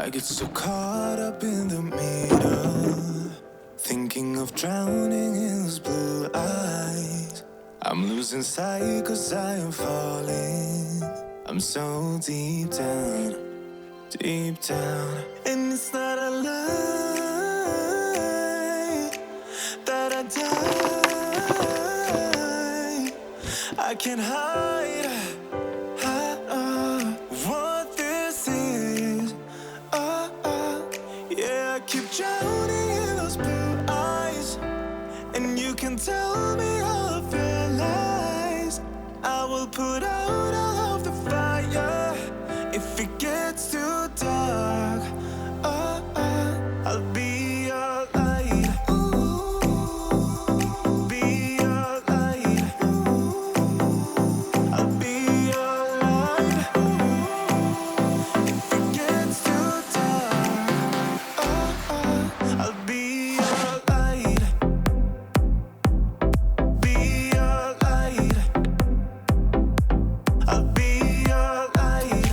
I get so caught up in the middle, thinking of drowning in those blue eyes. I'm losing sight 'cause I am falling. I'm so deep down, deep down. And it's not a lie that I die. I can't hide what this is. Yeah, I keep drowning in those blue eyes, and you can tell me all of your lies. I will put out all of the fire if it gets too dark. I'll be your light. Be your light. I'll be your light. If it gets too dark, I'll be your light. Be your light. I'll be your light.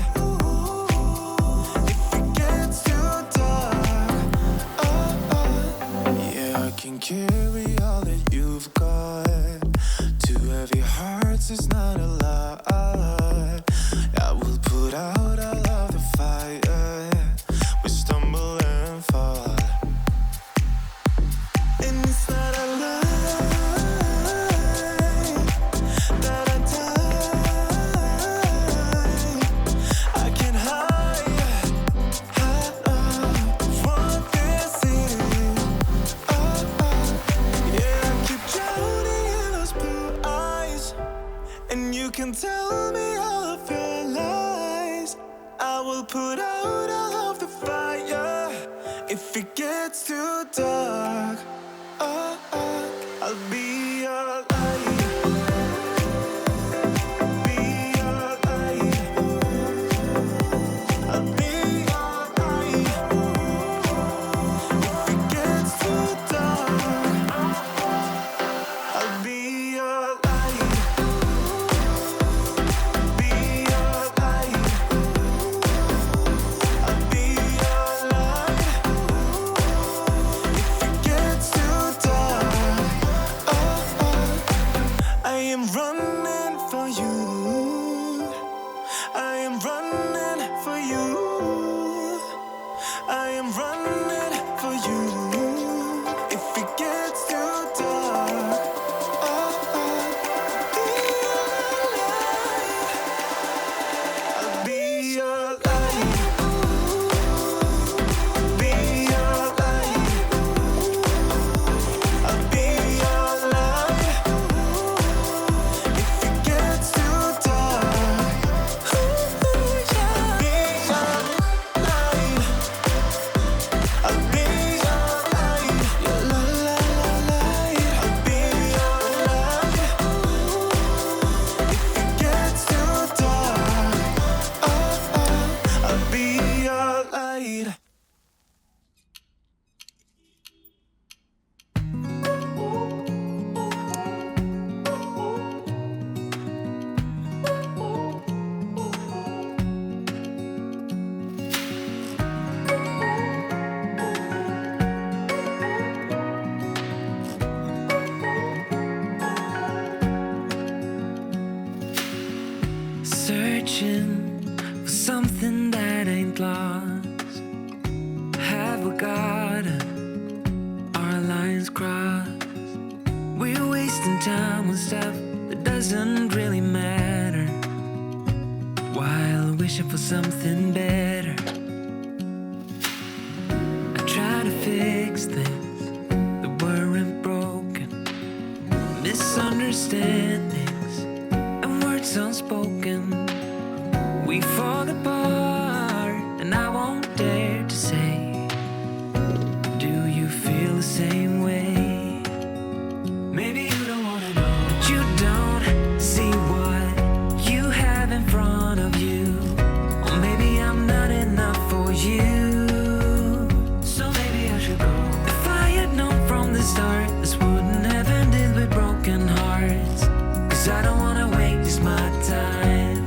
If it gets too dark, yeah, I can carry all that you've got. Two heavy hearts is not a lot. I will put out all of the fire. We stumble and fall, and it's not a lie that I die. I can't hide what this is. Yeah, I keep drowning in those blue eyes, and you can tell me all of your lies. I will put out all of the fire if it gets too dark. I'll be your light. Be your light. I'll be your light. If it gets too dark, I'll be your light. Be your light. I'll be your light. If it gets too dark, I am running for you. I am running for you. I am running for you. If it gets too dark, I'll be your light. Be your light. I'll be your light. If it gets too dark, I'll be your light. I'll be your light. Your light. I'll be your light. If it gets too dark, I'll be your light. Searching for something that ain't lost. Have we got it? Our lines crossed. We're wasting time on stuff that doesn't really matter, while wishing for something better. I try to fix things that weren't broken, misunderstandings and words unspoken. We fall apart, and I won't dare to say, do you feel the same way? Maybe you don't wanna know, but you don't see what you have in front of you. Or maybe I'm not enough for you, so maybe I should go. If I had known from the start, this wouldn't have ended with broken hearts. 'Cause I don't wanna waste my time.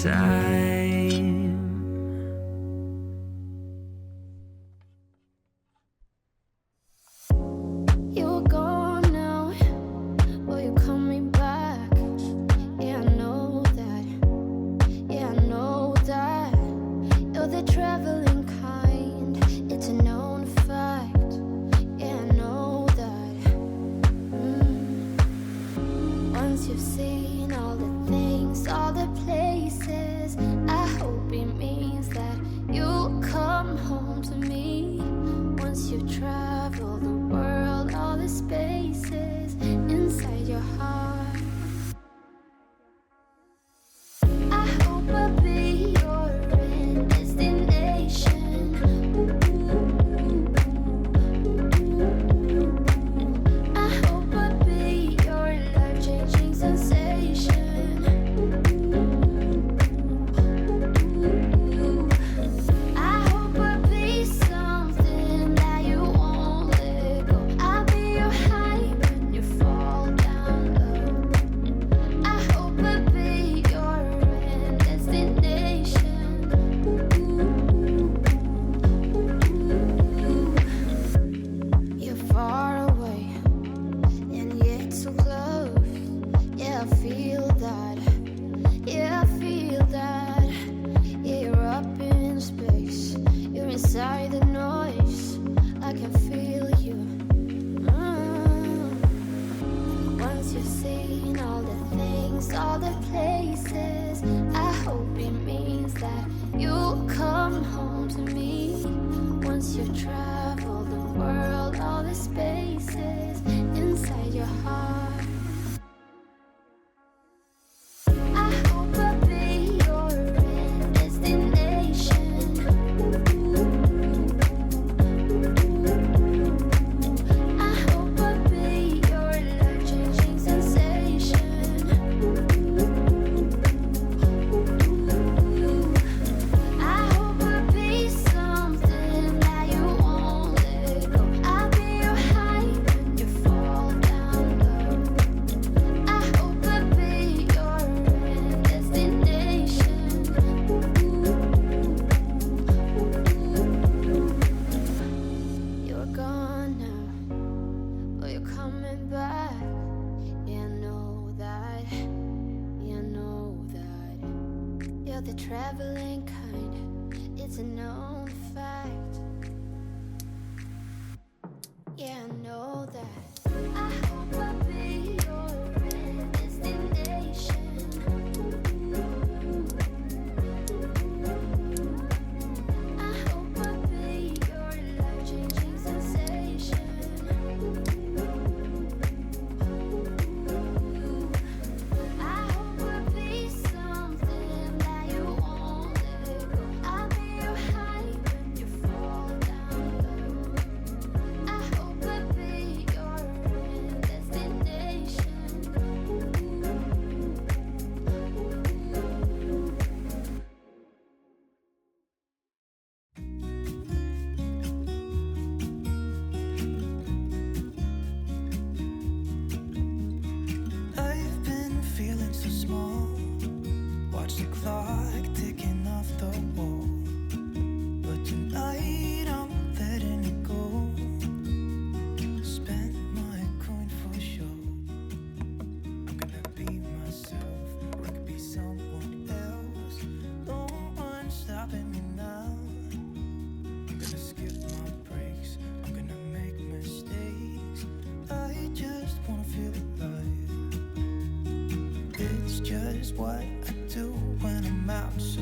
time. You're gone now, but you're coming back. Yeah, I know that. Yeah, I know that. You're the traveling kind. It's a known fact. Yeah, I know that. Once you've seen all the things, all the places, I hope it means that you'll come home to me. Once you've traveled the world, all the spaces inside your heart, I hope I'll be your end destination. I hope I'll be your life-changing sensation. I hope I'll be something that you won't let go. I'll be your high when you fall down low. I hope I'll be your end destination. You're far away and yet so close. Yeah, I feel that. Yeah, I feel that. Yeah, you're up in space. You're inside the noise. I can feel you. Once you've seen all the things, all the places, I hope it means that you'll come home to me. Once you've traveled the world, all the spaces inside your heart, I hope I'll be your end destination. I hope I'll be your life-changing sensation. I hope I'll be something that you won't let go. I'll be your high when you fall down low. I hope I'll be your end destination. You're gone now, but you're coming back. Yeah, I know that. Yeah, I know that. You're the traveling kind. It's a known fact. Yeah, I know that. I hope I'll be your end destination. I hope I'll be your life-changing sensation. I hope I'll be something that you won't let go. I'll be your high when you fall down low. I hope I'll be your end destination. I've been feeling so small. Watch the clock ticking off the wall. But tonight I'm letting it go. Spend my coin for sure. I'm gonna be myself, or I could be someone else. No one's stopping me now. I'm gonna skip my breaks. I'm gonna make mistakes. I just wanna feel alive. It's just what I do when I'm out. So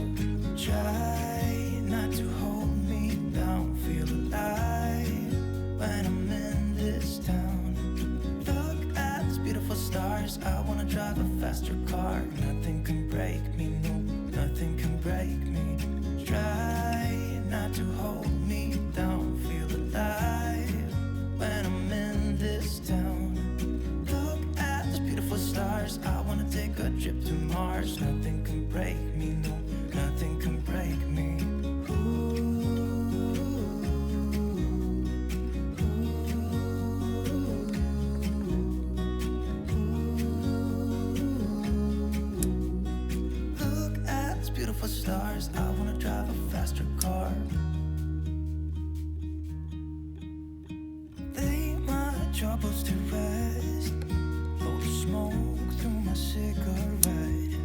try not to hold me down. Feel alive when I'm in this town. Look at these beautiful stars. I wanna drive a faster car. Nothing can break me, no, nothing can break me. Try not to hold me down. Feel alive when I'm in this town. Look at these beautiful stars. I wanna take a trip to Mars. Nothing can break me, no, nothing can break me. Look at these stars, I wanna drive a faster car. Lay my troubles to rest, blow the smoke through my cigarette.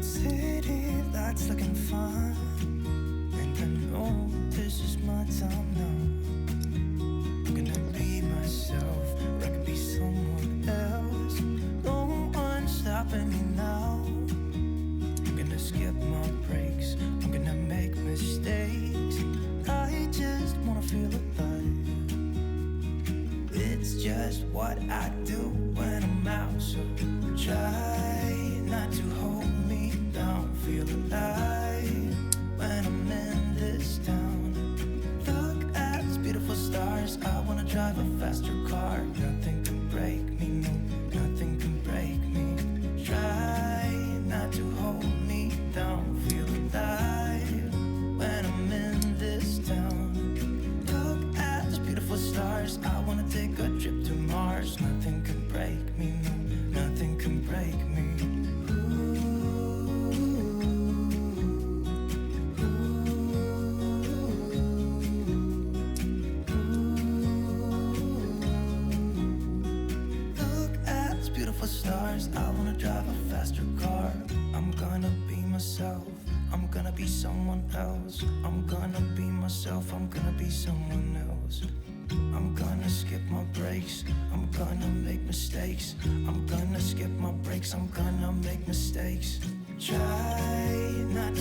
City lights looking fine, and I know this is my time now. I'm gonna be myself, or I can be someone else. No one's stopping me now. I'm gonna skip my breaks, I'm gonna make mistakes. I just wanna feel alive. It's just what I do when I'm out, so try not to hold me down. Feel alive when I'm in this town. Look at these beautiful stars, I wanna drive a faster car. Nothing can break me, no, nothing can break me. Try not to hold me down. Feel alive when I'm in this town. Look at these beautiful stars, I wanna take a trip to Mars. Nothing can break me, no, nothing can break me. Stars, I wanna drive a faster car. I'm gonna be myself, I'm gonna be someone else. I'm gonna be myself, I'm gonna be someone else. I'm gonna skip my breaks, I'm gonna make mistakes. I'm gonna skip my breaks, I'm gonna make mistakes. Try not